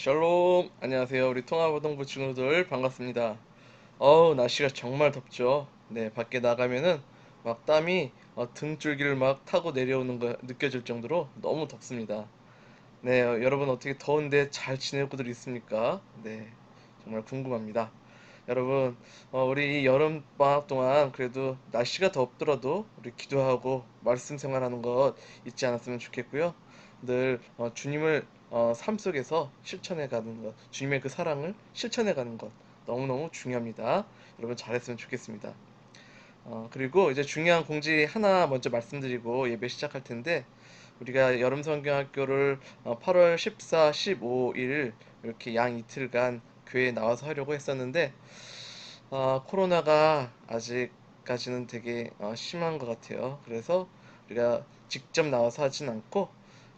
샬롬. 안녕하세요. 우리 통합아동부 친구들 반갑습니다. 날씨가 정말 덥죠. 네, 밖에 나가면은 막 땀이 등줄기를 막 타고 내려오는 거 느껴질 정도로 너무 덥습니다. 네, 여러분 어떻게 더운데 잘 지내고들 있습니까? 네, 정말 궁금합니다. 여러분, 우리 이 여름 방학 동안 그래도 날씨가 덥더라도 우리 기도하고 말씀 생활하는 것 잊지 않았으면 좋겠고요. 늘 주님을 삶 속에서 실천해 가는 것, 주님의 그 사랑을 실천해 가는 것 너무너무 중요합니다. 여러분 잘했으면 좋겠습니다. 그리고 이제 중요한 공지 하나 먼저 말씀드리고 예배 시작할 텐데, 우리가 여름성경학교를 8월 14, 15일 이렇게 양 이틀간 교회에 나와서 하려고 했었는데, 코로나가 아직까지는 되게 심한 것 같아요. 그래서 우리가 직접 나와서 하진 않고,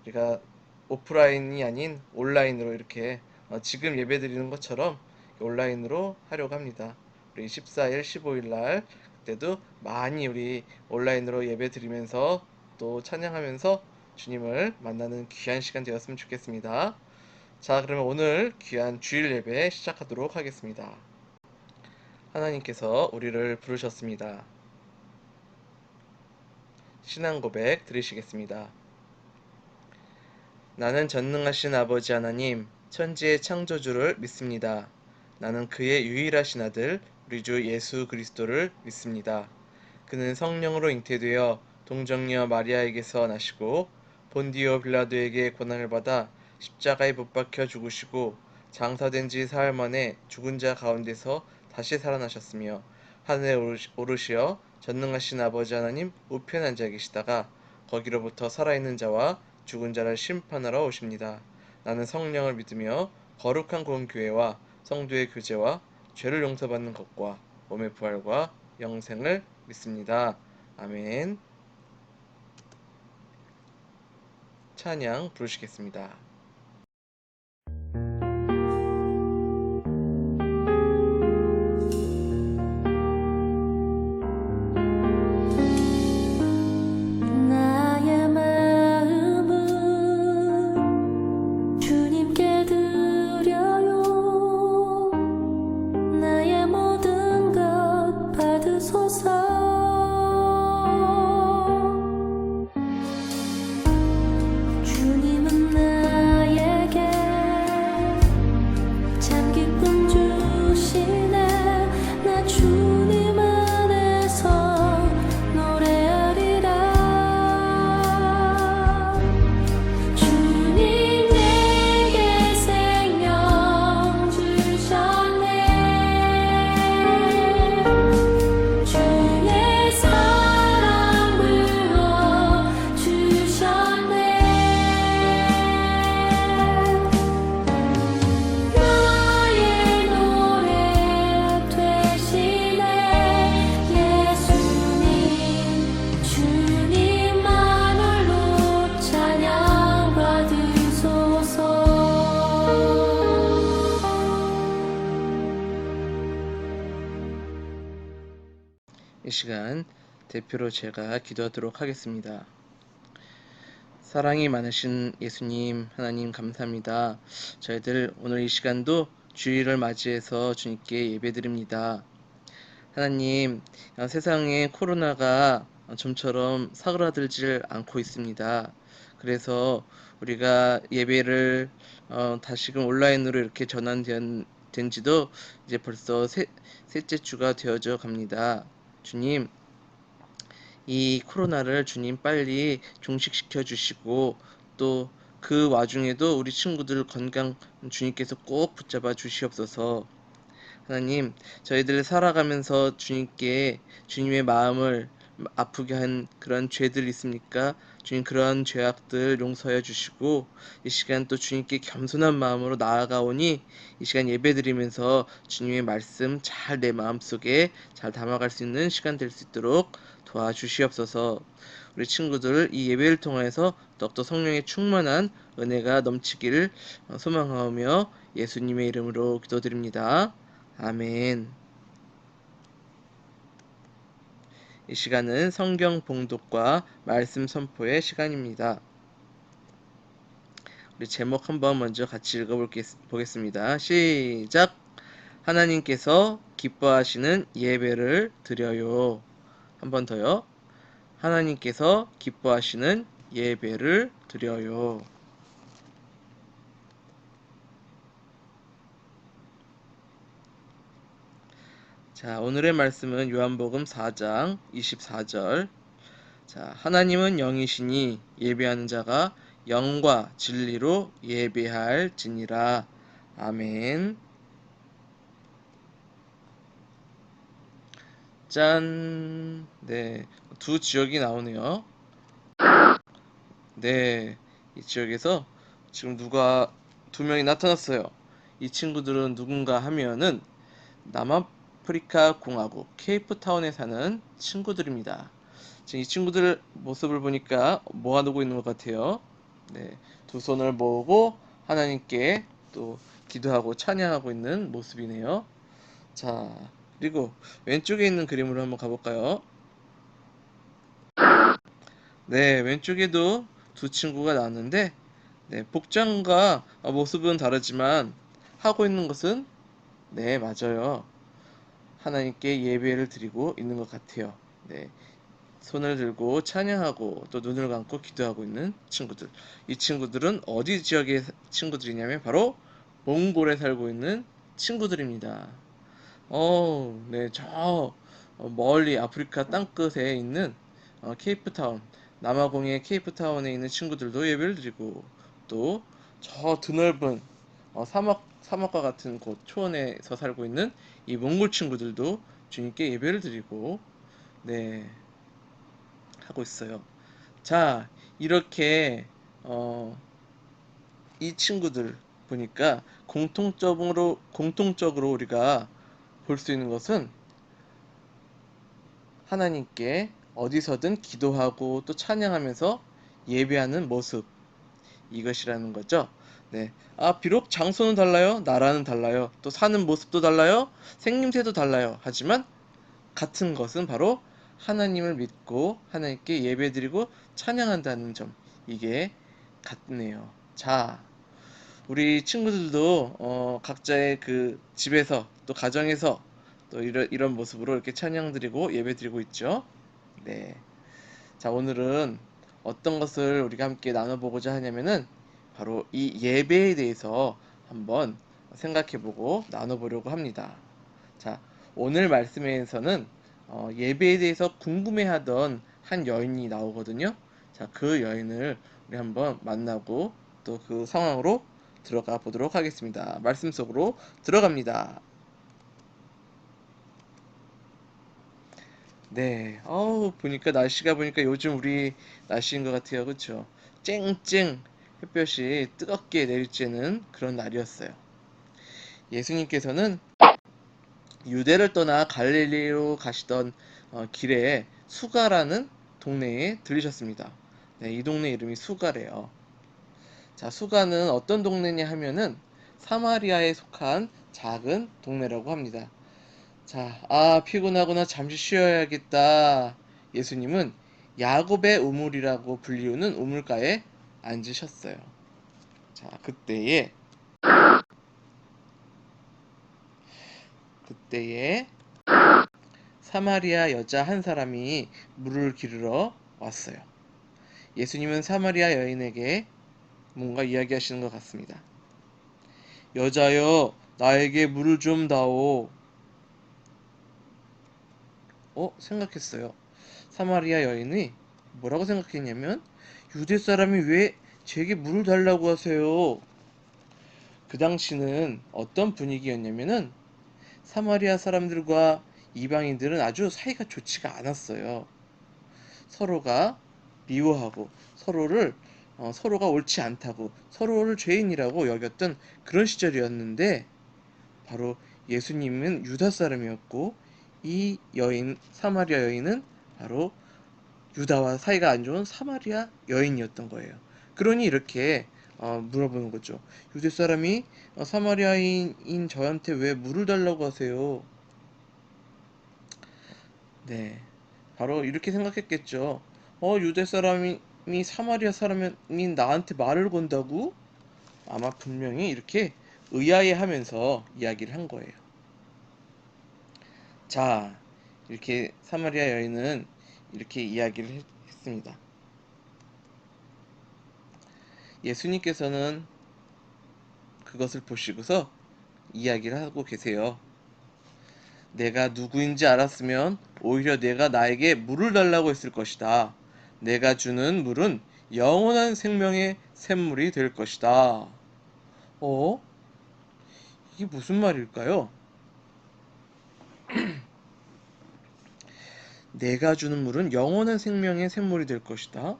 우리가 오프라인이 아닌 온라인으로 이렇게 지금 예배 드리는 것처럼 온라인으로 하려고 합니다. 우리 14일, 15일 날 그때도 많이 우리 온라인으로 예배 드리면서 또 찬양하면서 주님을 만나는 귀한 시간 되었으면 좋겠습니다. 자, 그러면 오늘 귀한 주일 예배 시작하도록 하겠습니다. 하나님께서 우리를 부르셨습니다. 신앙 고백 드리시겠습니다. 나는 전능하신 아버지 하나님, 천지의 창조주를 믿습니다. 나는 그의 유일하신 아들, 우리 주 예수 그리스도를 믿습니다. 그는 성령으로 잉태되어 동정녀 마리아에게서 나시고 본디오 빌라도에게 고난을 받아 십자가에 못 박혀 죽으시고 장사된 지 사흘 만에 죽은 자 가운데서 다시 살아나셨으며 하늘에 오르시어 전능하신 아버지 하나님 우편에 앉아 계시다가 거기로부터 살아있는 자와 죽은 자를 심판하러 오십니다. 나는 성령을 믿으며 거룩한 공교회와 성도의 교제와 죄를 용서받는 것과 몸의 부활과 영생을 믿습니다. 아멘. 찬양 부르시겠습니다. 나의 마음은 주님께 드려요. 나의 모든 것 받으소서. 주님은 나에게 참 기쁨 주시네. 나 주님 안에서 노래하리라. 주님 내게 생명 주셨네. 주의 사랑 불러주셨네. 나의 노래 되시네. 예수님 주님만으로 찬양 받으소서. 이 시간 대표로 제가 기도하도록 하겠습니다. 사랑이 많으신 예수님 하나님 감사합니다. 저희들 오늘 이 시간도 주일을 맞이해서 주님께 예배드립니다. 하나님, 세상에 코로나가 좀처럼 사그라들질 않고 있습니다. 그래서 우리가 예배를 다시금 온라인으로 이렇게 전환된 지도 이제 벌써 셋째 주가 되어져 갑니다. 주님, 이 코로나를 주님 빨리 종식시켜 주시고, 또 그 와중에도 우리 친구들 건강 주님께서 꼭 붙잡아 주시옵소서. 하나님, 저희들 살아가면서 주님께 주님의 마음을 아프게 한 그런 죄들 있습니까? 주님, 그런 죄악들 용서해 주시고 이 시간 또 주님께 겸손한 마음으로 나아가오니 이 시간 예배드리면서 주님의 말씀 잘 내 마음속에 잘 담아갈 수 있는 시간 될 수 있도록 도와주시옵소서. 우리 친구들 이 예배를 통해서 더욱더 성령의 충만한 은혜가 넘치기를 소망하며 예수님의 이름으로 기도드립니다. 아멘. 이 시간은 성경 봉독과 말씀 선포의 시간입니다. 우리 제목 한번 먼저 같이 읽어보겠습니다. 시작! 하나님께서 기뻐하시는 예배를 드려요. 한 번 더요. 하나님께서 기뻐하시는 예배를 드려요. 자, 오늘의 말씀은 요한복음 4장 24절. 자, 하나님은 영이시니 예배하는 자가 영과 진리로 예배할지니라. 아멘. 짠. 네, 두 지역이 나오네요. 네, 이 지역에서 지금 누가 두 명이 나타났어요. 이 친구들은 누군가 하면은 남아프리카 공화국 케이프타운에 사는 친구들입니다. 지금 이 친구들 모습을 보니까 모아두고 있는 것 같아요. 네, 두 손을 모으고 하나님께 또 기도하고 찬양하고 있는 모습이네요. 자, 그리고 왼쪽에 있는 그림으로 한번 가볼까요? 네, 왼쪽에도 두 친구가 나왔는데, 네, 복장과 모습은 다르지만 하고 있는 것은, 네, 맞아요. 하나님께 예배를 드리고 있는 것 같아요. 네, 손을 들고 찬양하고 또 눈을 감고 기도하고 있는 친구들. 이 친구들은 어디 지역의 친구들이냐면 바로 몽골에 살고 있는 친구들입니다. 네, 저 멀리 아프리카 땅끝에 있는 케이프타운, 남아공의 케이프타운에 있는 친구들도 예배를 드리고 또 저 드넓은 사막과 같은 곳 초원에서 살고 있는 이 몽골 친구들도 주님께 예배를 드리고 네, 하고 있어요. 자, 이렇게 어, 이 친구들 보니까 공통적으로 우리가 볼 수 있는 것은 하나님께 어디서든 기도하고 또 찬양하면서 예배하는 모습, 이것이라는 거죠. 네. 비록 장소는 달라요. 나라는 달라요. 또 사는 모습도 달라요. 생김새도 달라요. 하지만 같은 것은 바로 하나님을 믿고 하나님께 예배드리고 찬양한다는 점. 이게 같네요. 자, 우리 친구들도 각자의 그 집에서 또 가정에서 또 이런 모습으로 이렇게 찬양드리고 예배드리고 있죠. 네. 자, 오늘은 어떤 것을 우리가 함께 나눠보고자 하냐면은 바로 이 예배에 대해서 한번 생각해보고 나눠보려고 합니다. 자, 오늘 말씀에서는 예배에 대해서 궁금해하던 한 여인이 나오거든요. 자, 그 여인을 우리 한번 만나고 또 그 상황으로 들어가 보도록 하겠습니다. 말씀 속으로 들어갑니다. 네, 보니까 날씨가 보니까 요즘 우리 날씨인 것 같아요. 그쵸? 쨍쨍 햇볕이 뜨겁게 내리쬐는 그런 날이었어요. 예수님께서는 유대를 떠나 갈릴리로 가시던 길에 수가라는 동네에 들리셨습니다. 네, 이 동네 이름이 수가래요. 자, 수가는 어떤 동네냐 하면은 사마리아에 속한 작은 동네라고 합니다. 자, 피곤하구나. 잠시 쉬어야겠다. 예수님은 야곱의 우물이라고 불리우는 우물가에 앉으셨어요. 자, 그때에 사마리아 여자 한 사람이 물을 기르러 왔어요. 예수님은 사마리아 여인에게 뭔가 이야기하시는 것 같습니다. 여자여, 나에게 물을 좀 다오. 생각했어요. 사마리아 여인이 뭐라고 생각했냐면, 유대 사람이 왜 제게 물을 달라고 하세요? 그 당시는 어떤 분위기였냐면은 사마리아 사람들과 이방인들은 아주 사이가 좋지가 않았어요. 서로가 미워하고 서로가 옳지 않다고 서로를 죄인이라고 여겼던 그런 시절이었는데 바로 예수님은 유다 사람이었고 이 여인 사마리아 여인은 바로 유다와 사이가 안 좋은 사마리아 여인이었던 거예요. 그러니 이렇게 물어보는 거죠. 유대 사람이 사마리아인인 저한테 왜 물을 달라고 하세요? 네, 바로 이렇게 생각했겠죠. 유대 사람이 사마리아 사람인 나한테 말을 건다고? 아마 분명히 이렇게 의아해하면서 이야기를 한 거예요. 자, 이렇게 사마리아 여인은 이렇게 이야기를 했습니다. 예수님께서는 그것을 보시고서 이야기를 하고 계세요. 내가 누구인지 알았으면 오히려 내가 나에게 물을 달라고 했을 것이다. 내가 주는 물은 영원한 생명의 샘물이 될 것이다. 어? 이게 무슨 말일까요? 내가 주는 물은 영원한 생명의 샘물이 될 것이다.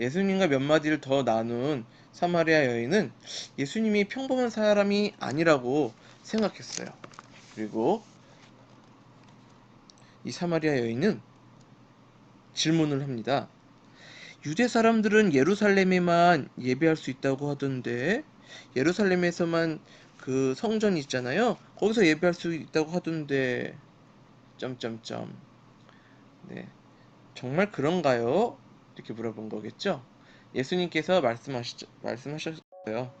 예수님과 몇 마디를 더 나눈 사마리아 여인은 예수님이 평범한 사람이 아니라고 생각했어요. 그리고 이 사마리아 여인은 질문을 합니다. 유대 사람들은 예루살렘에만 예배할 수 있다고 하던데, 예루살렘에서만 그 성전이 있잖아요. 거기서 예배할 수 있다고 하던데, 점점점. 네, 정말 그런가요? 이렇게 물어본 거겠죠. 예수님께서 말씀하셨어요.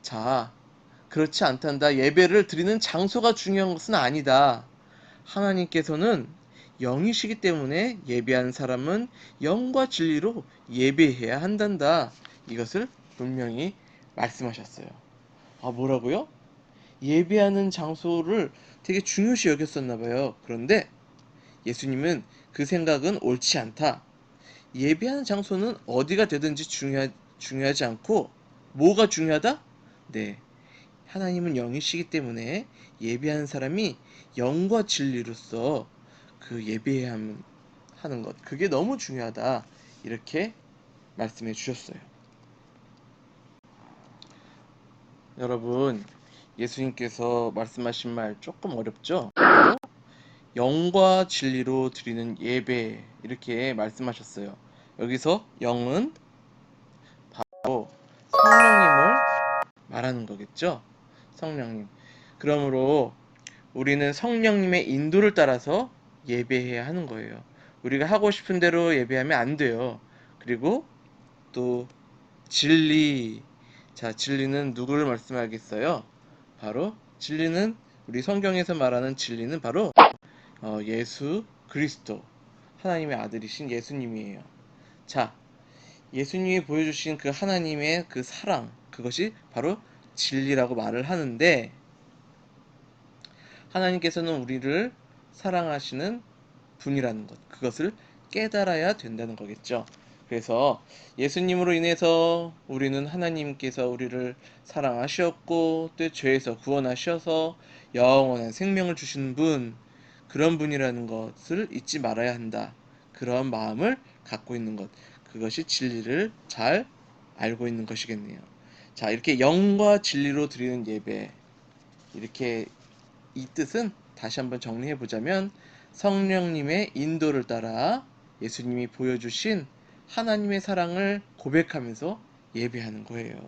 자, 그렇지 않단다. 예배를 드리는 장소가 중요한 것은 아니다. 하나님께서는 영이시기 때문에 예배하는 사람은 영과 진리로 예배해야 한단다. 이것을 분명히 말씀하셨어요. 아, 뭐라고요? 예배하는 장소를 되게 중요시 여겼었나 봐요. 그런데 예수님은 그 생각은 옳지 않다. 예배하는 장소는 어디가 되든지 중요하지 않고 뭐가 중요하다? 네. 하나님은 영이시기 때문에 예배하는 사람이 영과 진리로서 그 예배해야 하는 것. 그게 너무 중요하다. 이렇게 말씀해 주셨어요. 여러분, 예수님께서 말씀하신 말 조금 어렵죠? 바로 영과 진리로 드리는 예배. 이렇게 말씀하셨어요. 여기서 영은 바로 성령님을 말하는 거겠죠? 성령님. 그러므로 우리는 성령님의 인도를 따라서 예배해야 하는 거예요. 우리가 하고 싶은 대로 예배하면 안 돼요. 그리고 또 진리. 자, 진리는 누구를 말씀하겠어요? 바로 진리는 우리 성경에서 말하는 진리는 바로 예수 그리스도 하나님의 아들이신 예수님이에요. 자, 예수님이 보여주신 그 하나님의 그 사랑, 그것이 바로 진리라고 말을 하는데, 하나님께서는 우리를 사랑하시는 분이라는 것, 그것을 깨달아야 된다는 거겠죠. 그래서 예수님으로 인해서 우리는 하나님께서 우리를 사랑하셨고 또 죄에서 구원하셔서 영원한 생명을 주신 분, 그런 분이라는 것을 잊지 말아야 한다. 그런 마음을 갖고 있는 것, 그것이 진리를 잘 알고 있는 것이겠네요. 자, 이렇게 영과 진리로 드리는 예배, 이렇게 이 뜻은 다시 한번 정리해 보자면 성령님의 인도를 따라 예수님이 보여주신 하나님의 사랑을 고백하면서 예배하는 거예요.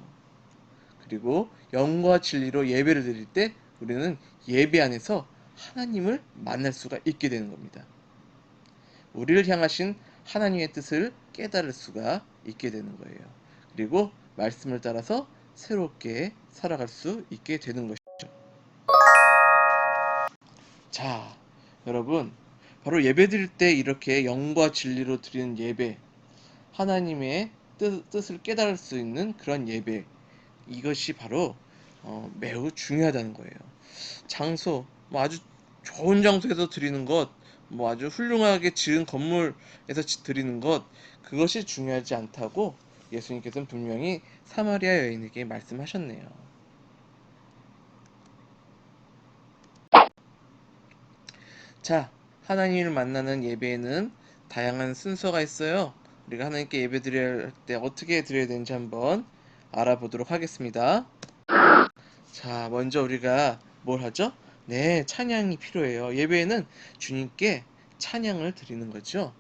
그리고 영과 진리로 예배를 드릴 때 우리는 예배 안에서 하나님을 만날 수가 있게 되는 겁니다. 우리를 향하신 하나님의 뜻을 깨달을 수가 있게 되는 거예요. 그리고 말씀을 따라서 새롭게 살아갈 수 있게 되는 것이죠. 자, 여러분, 바로 예배 드릴 때 이렇게 영과 진리로 드리는 예배, 하나님의 뜻을 깨달을 수 있는 그런 예배, 이것이 바로 매우 중요하다는 거예요. 장소, 뭐 아주 좋은 장소에서 드리는 것, 뭐 아주 훌륭하게 지은 건물에서 드리는 것, 그것이 중요하지 않다고 예수님께서는 분명히 사마리아 여인에게 말씀하셨네요. 자, 하나님을 만나는 예배에는 다양한 순서가 있어요. 우리가 하나님께 예배 드릴 때 어떻게 드려야 되는지 한번 알아보도록 하겠습니다. 자, 먼저 우리가 뭘 하죠? 네, 찬양이 필요해요. 예배에는 주님께 찬양을 드리는 거죠.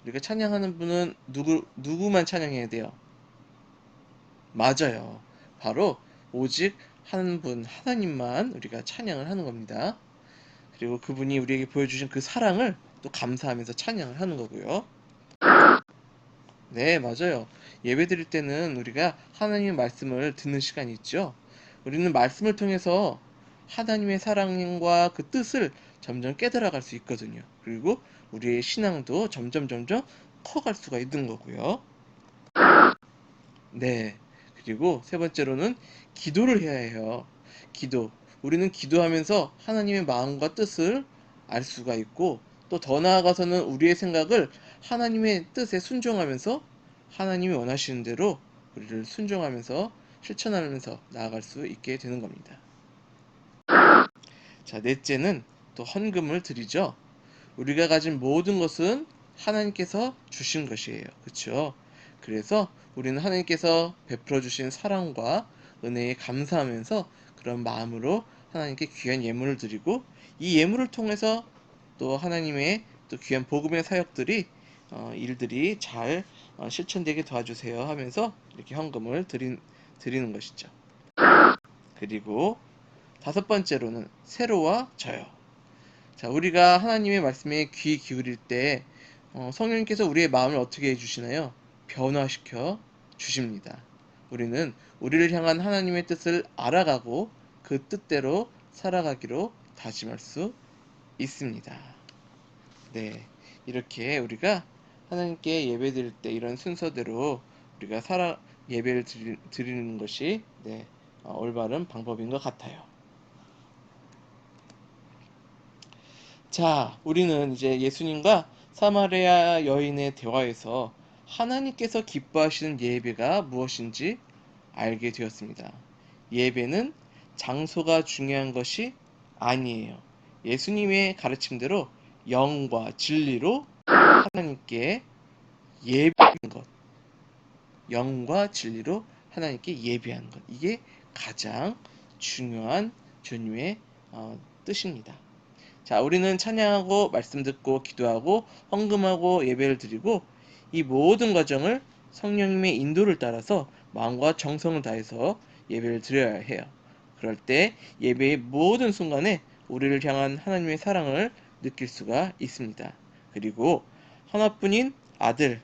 우리가 찬양하는 분은 누구만 찬양해야 돼요? 맞아요. 바로 오직 한 분, 하나님만 우리가 찬양을 하는 겁니다. 그리고 그분이 우리에게 보여주신 그 사랑을 또 감사하면서 찬양을 하는 거고요. 네, 맞아요. 예배 드릴 때는 우리가 하나님의 말씀을 듣는 시간이 있죠. 우리는 말씀을 통해서 하나님의 사랑과 그 뜻을 점점 깨달아갈 수 있거든요. 그리고 우리의 신앙도 점점 커갈 수가 있는 거고요. 네. 그리고 세 번째로는 기도를 해야 해요. 기도. 우리는 기도하면서 하나님의 마음과 뜻을 알 수가 있고, 또 더 나아가서는 우리의 생각을 하나님의 뜻에 순종하면서 하나님이 원하시는 대로 우리를 순종하면서 실천하면서 나아갈 수 있게 되는 겁니다. 자, 넷째는 또 헌금을 드리죠. 우리가 가진 모든 것은 하나님께서 주신 것이에요. 그렇죠? 그래서 우리는 하나님께서 베풀어 주신 사랑과 은혜에 감사하면서 그런 마음으로 하나님께 귀한 예물을 드리고, 이 예물을 통해서 또 하나님의 또 귀한 복음의 사역들이 일들이 잘 실천되게 도와주세요 하면서 이렇게 헌금을 드리는 것이죠. 그리고 다섯 번째로는 세로와 저요. 자, 우리가 하나님의 말씀에 귀 기울일 때 성령님께서 우리의 마음을 어떻게 해주시나요? 변화시켜 주십니다. 우리는 우리를 향한 하나님의 뜻을 알아가고 그 뜻대로 살아가기로 다짐할 수 있습니다. 네, 이렇게 우리가 하나님께 예배 드릴 때 이런 순서대로 우리가 예배를 드리는 것이 올바른 방법인 것 같아요. 자, 우리는 이제 예수님과 사마리아 여인의 대화에서 하나님께서 기뻐하시는 예배가 무엇인지 알게 되었습니다. 예배는 장소가 중요한 것이 아니에요. 예수님의 가르침대로 영과 진리로 하나님께 예배하는 것, 영과 진리로 하나님께 예배하는 것, 이게 가장 중요한 주님의 뜻입니다. 자, 우리는 찬양하고 말씀 듣고 기도하고 헌금하고 예배를 드리고, 이 모든 과정을 성령님의 인도를 따라서 마음과 정성을 다해서 예배를 드려야 해요. 그럴 때 예배의 모든 순간에 우리를 향한 하나님의 사랑을 느낄 수가 있습니다. 그리고 하나뿐인 아들,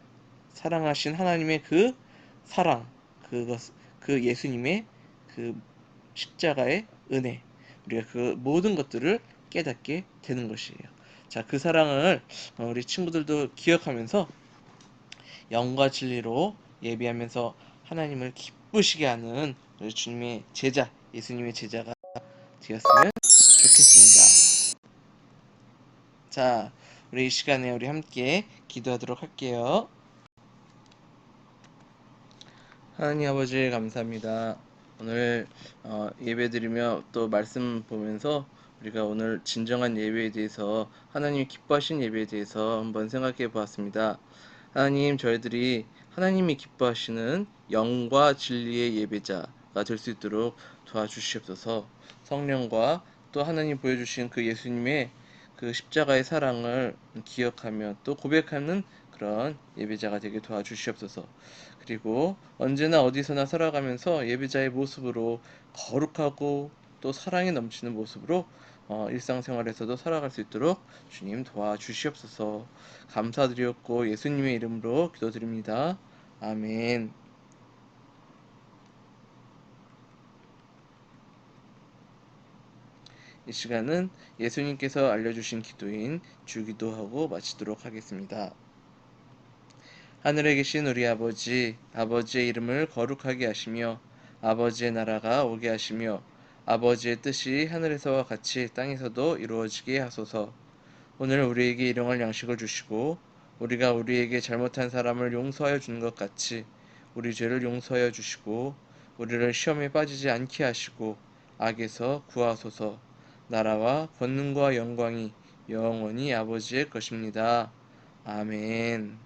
사랑하신 하나님의 그 사랑, 그 예수님의 그 십자가의 은혜, 우리가 그 모든 것들을 깨닫게 되는 것이에요. 자, 그 사랑을 우리 친구들도 기억하면서 영과 진리로 예비하면서 하나님을 기쁘시게 하는 우리 주님의 제자, 예수님의 제자가 되었으면 좋겠습니다. 자, 우리 이 시간에 우리 함께 기도하도록 할게요. 하나님 아버지 감사합니다. 오늘 예배드리며 또 말씀 보면서 우리가 오늘 진정한 예배에 대해서, 하나님이 기뻐하신 예배에 대해서 한번 생각해 보았습니다. 하나님, 저희들이 하나님이 기뻐하시는 영과 진리의 예배자가 될 수 있도록 도와주시옵소서. 성령과 또 하나님 보여주신 그 예수님의 그 십자가의 사랑을 기억하며 또 고백하는 그런 예배자가 되게 도와주시옵소서. 그리고 언제나 어디서나 살아가면서 예배자의 모습으로 거룩하고 또 사랑이 넘치는 모습으로 일상생활에서도 살아갈 수 있도록 주님 도와주시옵소서. 감사드리옵고 예수님의 이름으로 기도드립니다. 아멘. 이 시간은 예수님께서 알려주신 기도인 주기도하고 마치도록 하겠습니다. 하늘에 계신 우리 아버지, 아버지의 이름을 거룩하게 하시며 아버지의 나라가 오게 하시며 아버지의 뜻이 하늘에서와 같이 땅에서도 이루어지게 하소서. 오늘 우리에게 일용할 양식을 주시고 우리가 우리에게 잘못한 사람을 용서하여 주는 것 같이 우리 죄를 용서하여 주시고 우리를 시험에 빠지지 않게 하시고 악에서 구하소서. 나라와 권능과 영광이 영원히 아버지의 것입니다. 아멘.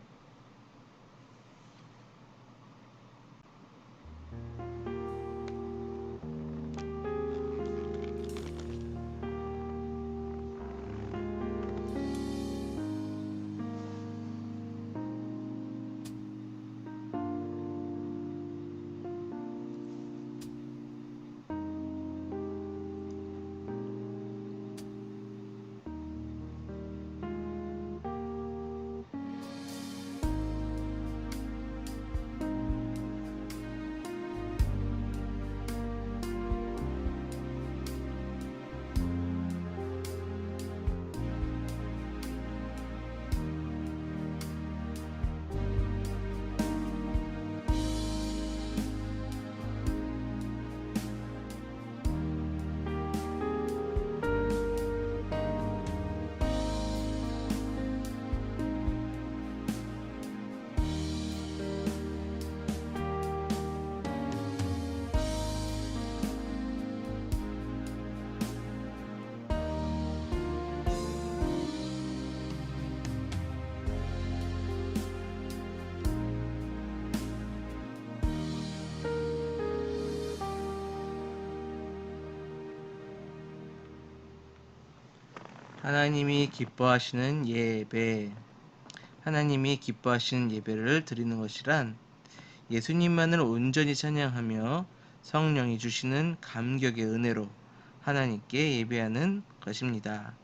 하나님이 기뻐하시는 예배. 하나님이 기뻐하시는 예배를 드리는 것이란 예수님만을 온전히 찬양하며 성령이 주시는 감격의 은혜로 하나님께 예배하는 것입니다.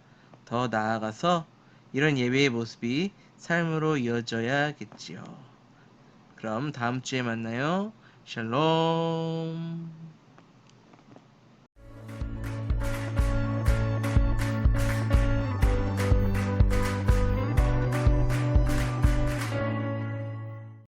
더 나아가서 이런 예배의 모습이 삶으로 이어져야겠지요. 그럼 다음 주에 만나요. 샬롬.